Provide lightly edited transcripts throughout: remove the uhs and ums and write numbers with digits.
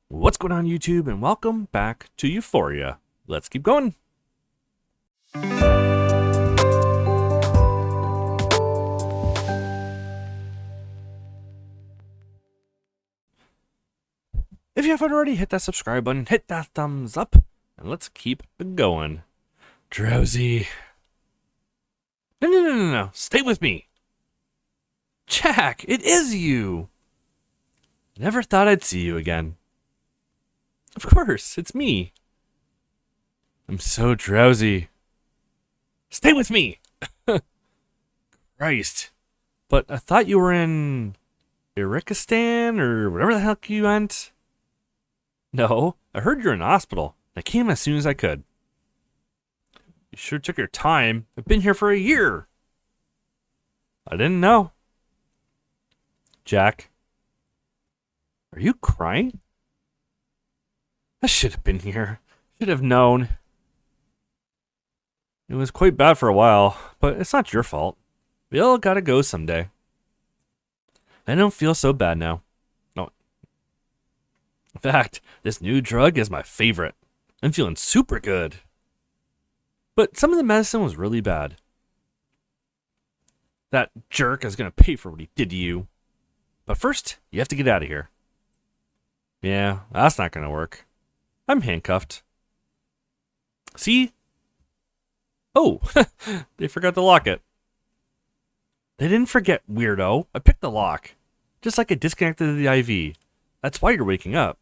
What's going on, YouTube, and welcome back to U4ia. Let's keep going. If you haven't already, hit that subscribe button, hit that thumbs up, and let's keep going. Drowsy. No. Stay with me. Jack, it is you. Never thought I'd see you again. Of course, it's me. I'm so drowsy. Stay with me! Christ. But I thought you were in Irikistan or whatever the heck you went. No, I heard you're in the hospital. I came as soon as I could. You sure took your time. I've been here for a year. I didn't know. Jack, are you crying? I should have been here. Should have known. It was quite bad for a while, but it's not your fault. We all gotta go someday. I don't feel so bad now. No. In fact, this new drug is my favorite. I'm feeling super good. But some of the medicine was really bad. That jerk is gonna pay for what he did to you. But first, you have to get out of here. Yeah, that's not gonna work. I'm handcuffed. See? Oh, they forgot to lock it. They didn't forget, weirdo. I picked the lock. Just like I disconnected the IV. That's why you're waking up.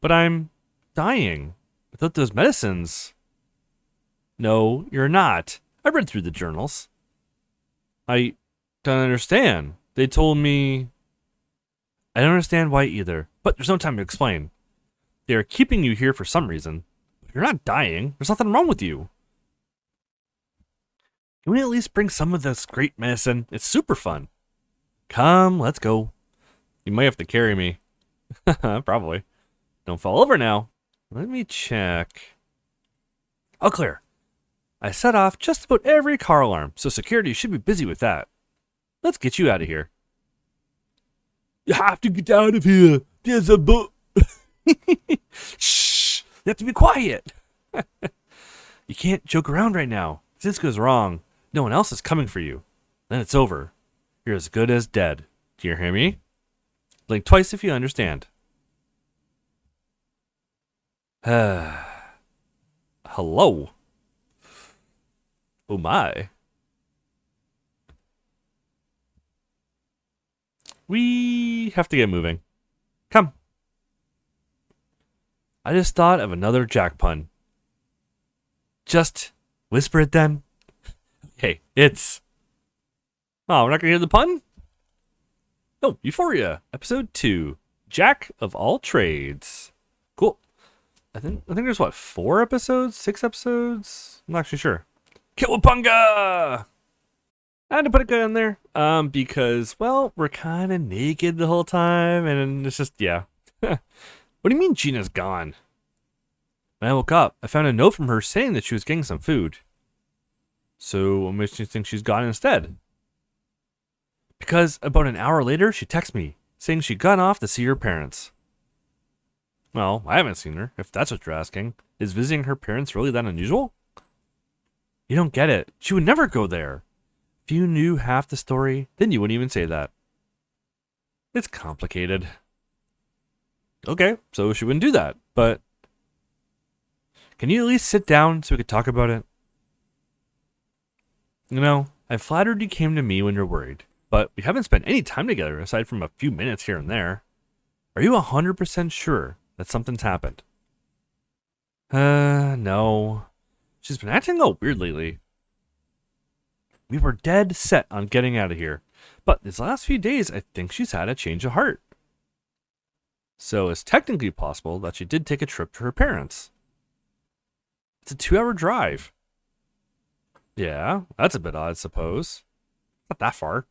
But I'm dying. Without those medicines. No, you're not. I read through the journals. I don't understand. They told me... I don't understand why either, but there's no time to explain. They are keeping you here for some reason. You're not dying. There's nothing wrong with you. Can we at least bring some of this great medicine? It's super fun. Come, let's go. You might have to carry me. Probably. Don't fall over now. Let me check. All clear. I set off just about every car alarm, so security should be busy with that. Let's get you out of here. You have to get out of here. There's a boat. Shh! You have to be quiet. You can't joke around right now. If this goes wrong, no one else is coming for you. Then it's over. You're as good as dead. Do you hear me? Blink twice if you understand. Hello. Oh my. We have to get moving. Come. I just thought of another Jack pun. Just whisper it then. Okay, it's... Oh, we're not going to hear the pun? No, U4ia, episode 2. Jack of all trades. Cool. I think there's, what, 4 episodes? 6 episodes? I'm not actually sure. Cowabunga! I had to put a gun in there, because, well, we're kind of naked the whole time, and it's just, yeah. What do you mean Gina's gone? When I woke up, I found a note from her saying that she was getting some food. So what makes you think she's gone instead? Because about an hour later, she texted me, saying she'd gone off to see her parents. Well, I haven't seen her, if that's what you're asking. Is visiting her parents really that unusual? You don't get it. She would never go there. If you knew half the story, then you wouldn't even say that. It's complicated. Okay, so she wouldn't do that, but... Can you at least sit down so we could talk about it? You know, I'm flattered you came to me when you're worried, but we haven't spent any time together aside from a few minutes here and there. Are you 100% sure that something's happened? No. She's been acting all weird lately. We were dead set on getting out of here, but these last few days I think she's had a change of heart. So it's technically possible that she did take a trip to her parents. It's a 2-hour drive. Yeah, that's a bit odd, I suppose. Not that far.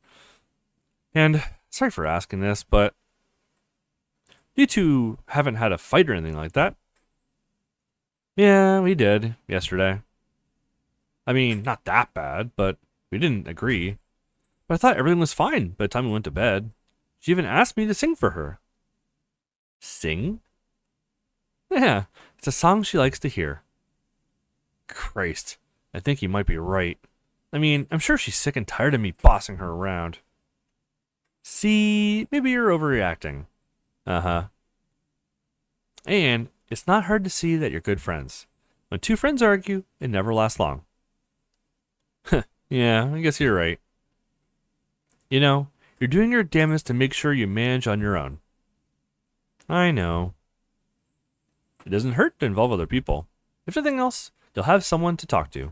And sorry for asking this, but you two haven't had a fight or anything like that. Yeah, we did yesterday. I mean, not that bad, but we didn't agree. But I thought everything was fine by the time we went to bed. She even asked me to sing for her. sing? Yeah, it's a song she likes to hear. Christ, I think he might be right. I mean, I'm sure she's sick and tired of me bossing her around. See, maybe you're overreacting. Uh-huh. And it's not hard to see that you're good friends. When two friends argue, it never lasts long. Yeah, I guess you're right. You know, you're doing your damnedest to make sure you manage on your own. I know. It doesn't hurt to involve other people. If nothing else, you'll have someone to talk to.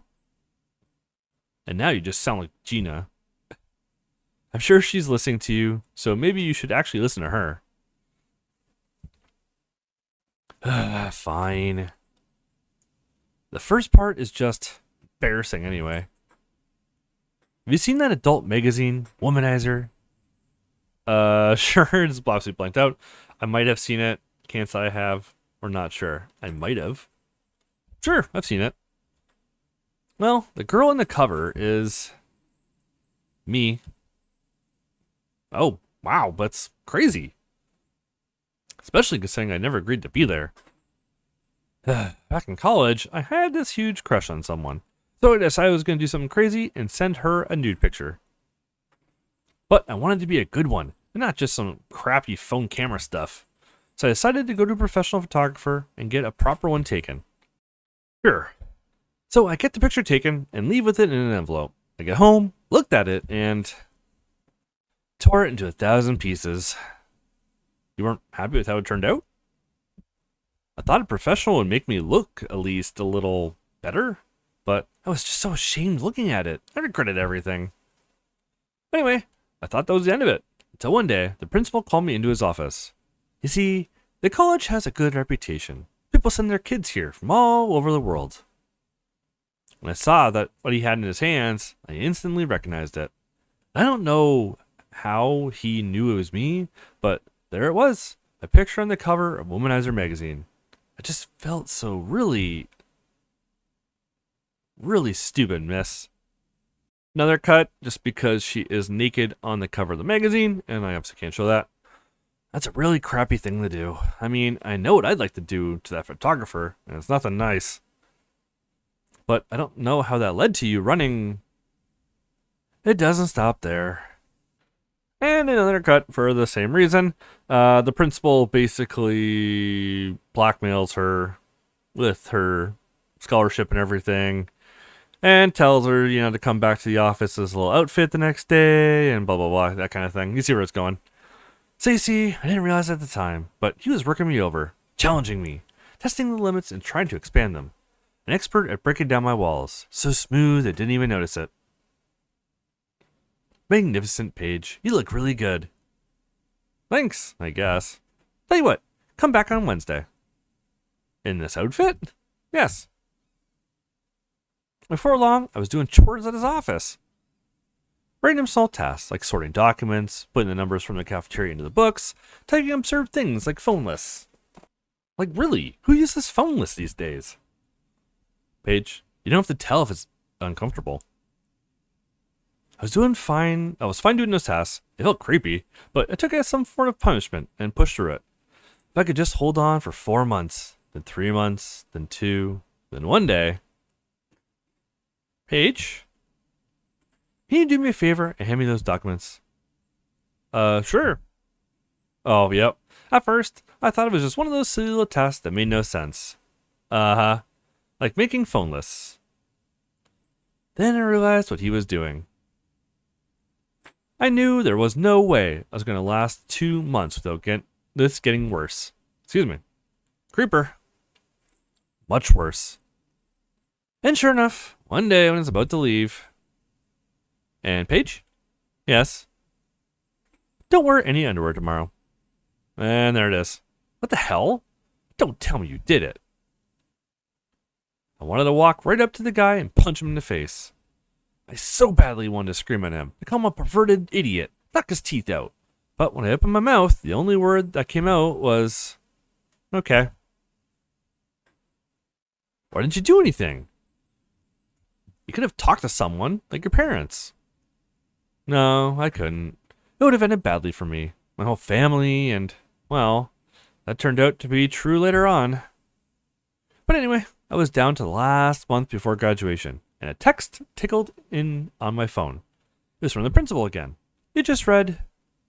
And now you just sound like Gina. I'm sure she's listening to you, so maybe you should actually listen to her. Fine. The first part is just embarrassing anyway. Have you seen that adult magazine, Womanizer? Sure, it's obviously blanked out. I might have seen it. Can't say I have, or not sure. I might have. Sure, I've seen it. Well, the girl in the cover is me. Oh, wow, that's crazy. Especially considering I never agreed to be there. Back in college, I had this huge crush on someone. So I decided I was going to do something crazy and send her a nude picture. But I wanted to be a good one, and not just some crappy phone camera stuff. So I decided to go to a professional photographer and get a proper one taken. Sure. So I get the picture taken and leave with it in an envelope. I get home, looked at it, and tore it into 1,000 pieces. You weren't happy with how it turned out? I thought a professional would make me look at least a little better, but I was just so ashamed looking at it. I regretted everything. Anyway, I thought that was the end of it, until one day, the principal called me into his office. You see, the college has a good reputation. People send their kids here from all over the world. When I saw that what he had in his hands, I instantly recognized it. I don't know how he knew it was me, but there it was, a picture on the cover of Womanizer magazine. I just felt so really stupid, miss. Another cut, just because she is naked on the cover of the magazine, and I obviously can't show that. That's a really crappy thing to do. I mean, I know what I'd like to do to that photographer, and it's nothing nice. But I don't know how that led to you running. It doesn't stop there. And another cut for the same reason. The principal basically blackmails her with her scholarship and everything, and tells her, to come back to the office as a little outfit the next day, and blah, blah, blah, that kind of thing. You see where it's going. So you see, I didn't realize at the time, but he was working me over, challenging me, testing the limits and trying to expand them. An expert at breaking down my walls, so smooth I didn't even notice it. Magnificent, Paige. You look really good. Thanks, I guess. Tell you what, come back on Wednesday. In this outfit? Yes. Before long, I was doing chores at his office. Writing him small tasks like sorting documents, putting the numbers from the cafeteria into the books, typing absurd things like phone lists. Like really, who uses phone lists these days? Paige, you don't have to tell if it's uncomfortable. I was fine doing those tasks. It felt creepy, but I took it as some form of punishment and pushed through it. If I could just hold on for 4 months, then 3 months, then 2, then one day. Paige, can you do me a favor and hand me those documents? Sure. Oh, yep. At first, I thought it was just one of those silly little tasks that made no sense. Uh-huh. Like making phone lists. Then I realized what he was doing. I knew there was no way I was going to last 2 months without this getting worse. Excuse me. Creeper. Much worse. And sure enough, one day when I was about to leave. And Paige? Yes? Don't wear any underwear tomorrow. And there it is. What the hell? Don't tell me you did it. I wanted to walk right up to the guy and punch him in the face. I so badly wanted to scream at him, to call him a perverted idiot, knock his teeth out. But when I opened my mouth, the only word that came out was, okay. Why didn't you do anything? You could have talked to someone, like your parents. No, I couldn't. It would have ended badly for me, my whole family, and, well, that turned out to be true later on. But anyway, I was down to the last month before graduation, and a text tickled in on my phone. It was from the principal again. It just read,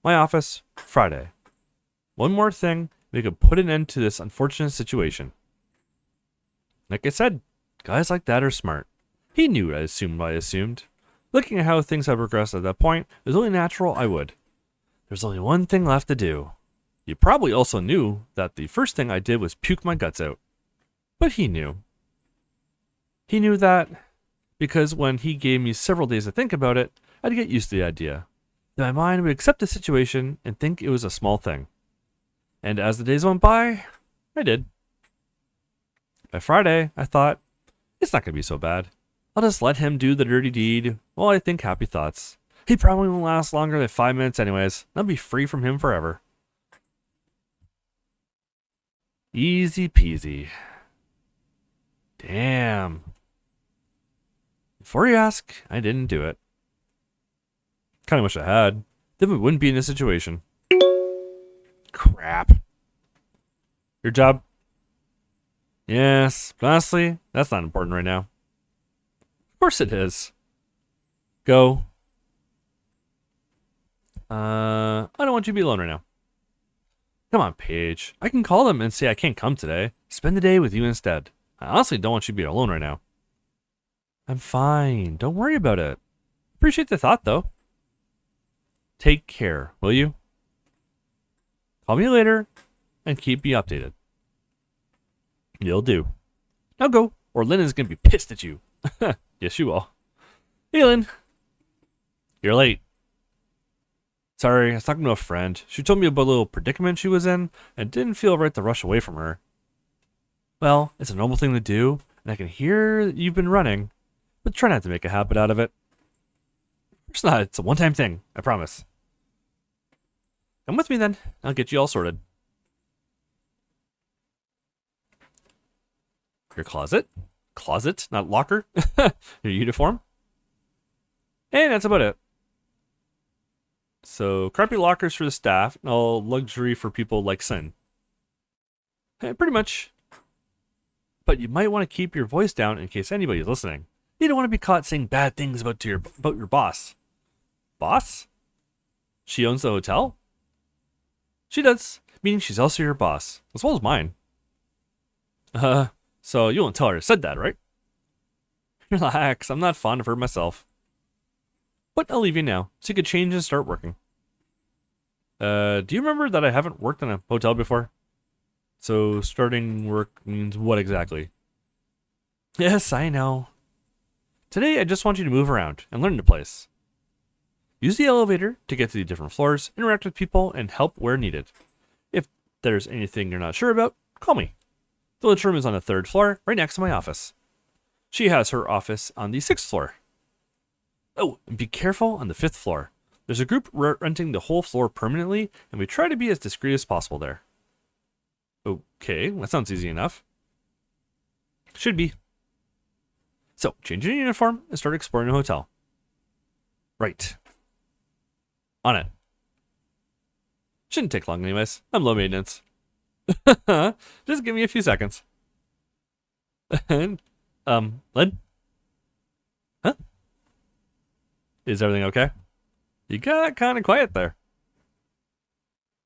"My office, Friday. One more thing, we could put an end to this unfortunate situation." Like I said, guys like that are smart. He knew I assumed what I assumed. Looking at how things had progressed at that point, it was only natural I would. There's only one thing left to do. You probably also knew that the first thing I did was puke my guts out. But he knew. He knew that because when he gave me several days to think about it, I'd get used to the idea. That my mind would accept the situation and think it was a small thing. And as the days went by, I did. By Friday, I thought, it's not going to be so bad. I'll just let him do the dirty deed while I think happy thoughts. He probably won't last longer than 5 minutes anyways. I'll be free from him forever. Easy peasy. Damn. Before you ask, I didn't do it. Kinda wish I had. Then we wouldn't be in this situation. Crap. Your job? Yes, but honestly, that's not important right now. Of course it is. Go. I don't want you to be alone right now. Come on, Paige. I can call them and say I can't come today. Spend the day with you instead. I honestly don't want you to be alone right now. I'm fine. Don't worry about it. Appreciate the thought, though. Take care, will you? Call me later and keep me updated. You'll do. Now go, or Lynn is going to be pissed at you. Yes, you will. Hey, Lynn. You're late. Sorry, I was talking to a friend. She told me about a little predicament she was in, and it didn't feel right to rush away from her. Well, it's a normal thing to do, and I can hear that you've been running, but try not to make a habit out of it. It's not. It's a one-time thing, I promise. Come with me then. I'll get you all sorted. Your closet? Closet, not locker. Your uniform. And that's about it. So, crappy lockers for the staff, and all luxury for people like Sin. Pretty much. But you might want to keep your voice down in case anybody's listening. You don't want to be caught saying bad things about your boss. Boss? She owns the hotel? She does, meaning she's also your boss, as well as mine. So you won't tell her I said that, right? Relax, I'm not fond of her myself. But I'll leave you now, so you could change and start working. Do you remember that I haven't worked in a hotel before? So starting work means what exactly? Yes, I know. Today I just want you to move around and learn the place. Use the elevator to get to the different floors, interact with people, and help where needed. If there's anything you're not sure about, call me. The lunchroom is on the 3rd floor, right next to my office. She has her office on the 6th floor. Oh, and be careful on the 5th floor. There's a group renting the whole floor permanently, and we try to be as discreet as possible there. Okay, that sounds easy enough. Should be. So, change your uniform and start exploring the hotel. Right. On it. Shouldn't take long anyways. I'm low maintenance. Just give me a few seconds. And, Lynn? Huh? Is everything okay? You got kind of quiet there.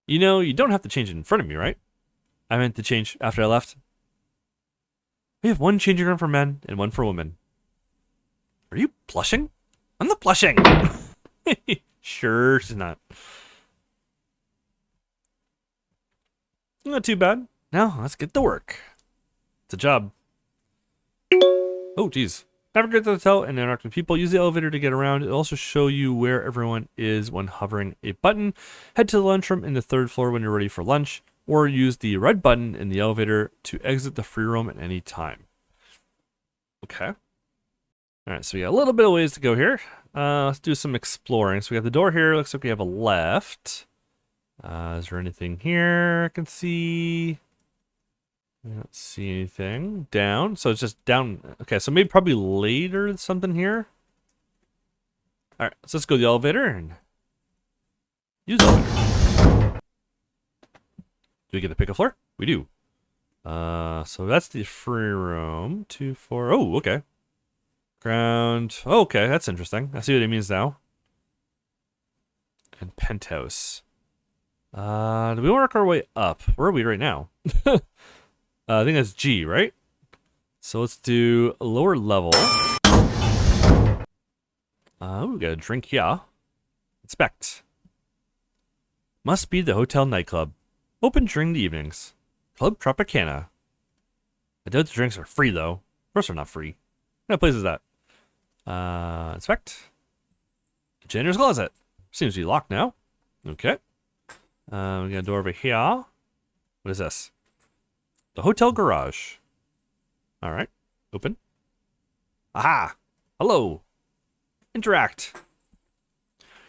You know, you don't have to change it in front of me, right? I meant to change after I left. We have one changing room for men and one for women. Are you blushing? I'm not blushing! Sure, she's not. Not too bad. Now, let's get to work. It's a job. Oh, geez. Navigate to the hotel and interact with people. Use the elevator to get around. It'll also show you where everyone is when hovering a button. Head to the lunchroom in the 3rd floor when you're ready for lunch, or use the red button in the elevator to exit the free room at any time. Okay. All right, so we got a little bit of ways to go here. Let's do some exploring. So we got the door here. Looks like we have a left. Is there anything here I can see? I don't see anything. Down. So it's just down. Okay, so maybe probably later something here. All right, so let's go to the elevator and use the elevator. Do we get to pick a floor? We do. So that's the free room. 2, 4. Oh, okay. Ground. Oh, okay, that's interesting. I see what it means now. And penthouse. Do we work our way up? Where are we right now? I think that's G, right? So let's do a lower level. We got a drink here. Inspect. Must be the hotel nightclub. Open during the evenings. Club Tropicana. I doubt the drinks are free, though. Of course they're not free. What place is that? Inspect. Janitor's closet. Seems to be locked now. Okay. We got a door over here. What is this? The hotel garage. All right. Open. Aha! Hello. Interact.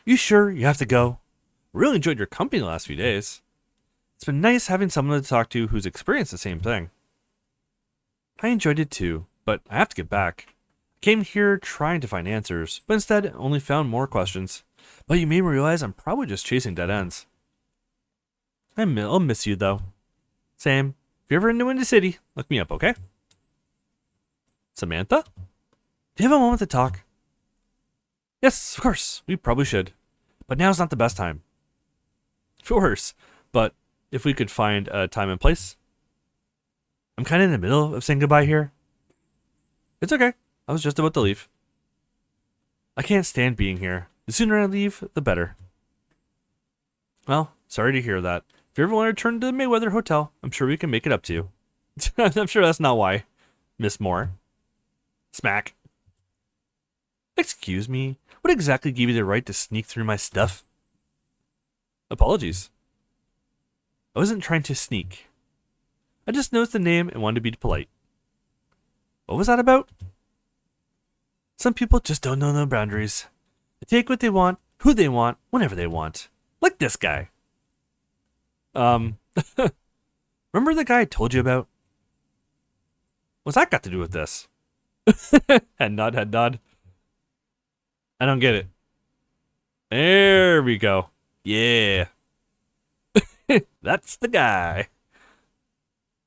You sure you have to go? Really enjoyed your company the last few days. It's been nice having someone to talk to who's experienced the same thing. I enjoyed it too, but I have to get back. I came here trying to find answers, but instead only found more questions. But you made me realize I'm probably just chasing dead ends. I'll miss you though. Same. If you're ever new in the city, look me up, okay? Samantha? Do you have a moment to talk? Yes, of course. We probably should. But now's not the best time. Of course. But if we could find a time and place. I'm kind of in the middle of saying goodbye here. It's okay. I was just about to leave. I can't stand being here. The sooner I leave, the better. Well, sorry to hear that. If you ever want to return to the Mayweather Hotel, I'm sure we can make it up to you. I'm sure that's not why. Miss Moore. Smack. Excuse me, what exactly gave you the right to sneak through my stuff? Apologies. I wasn't trying to sneak. I just noticed the name and wanted to be polite. What was that about? Some people just don't know no boundaries. They take what they want, who they want, whenever they want. Like this guy. Remember the guy I told you about? What's that got to do with this? Head nod, head nod. I don't get it. There we go. Yeah. That's the guy.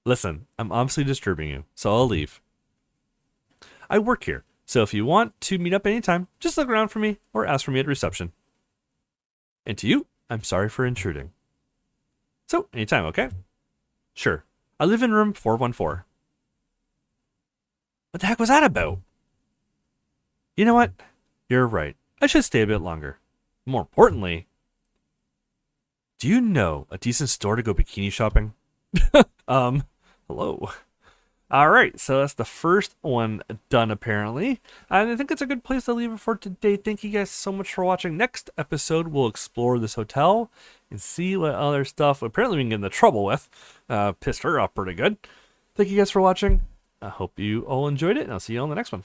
Listen, I'm obviously disturbing you, so I'll leave. I work here, so if you want to meet up anytime, just look around for me or ask for me at reception. And to you, I'm sorry for intruding. So, anytime, okay? Sure. I live in room 414. What the heck was that about? You know what? You're right. I should stay a bit longer. More importantly, do you know a decent store to go bikini shopping? Hello. All right, so that's the first one done apparently. And I think it's a good place to leave it for today. Thank you guys so much for watching. Next episode, we'll explore this hotel and see what other stuff apparently we can get into trouble with. Pissed her off pretty good. Thank you guys for watching. I hope you all enjoyed it, and I'll see you on the next one.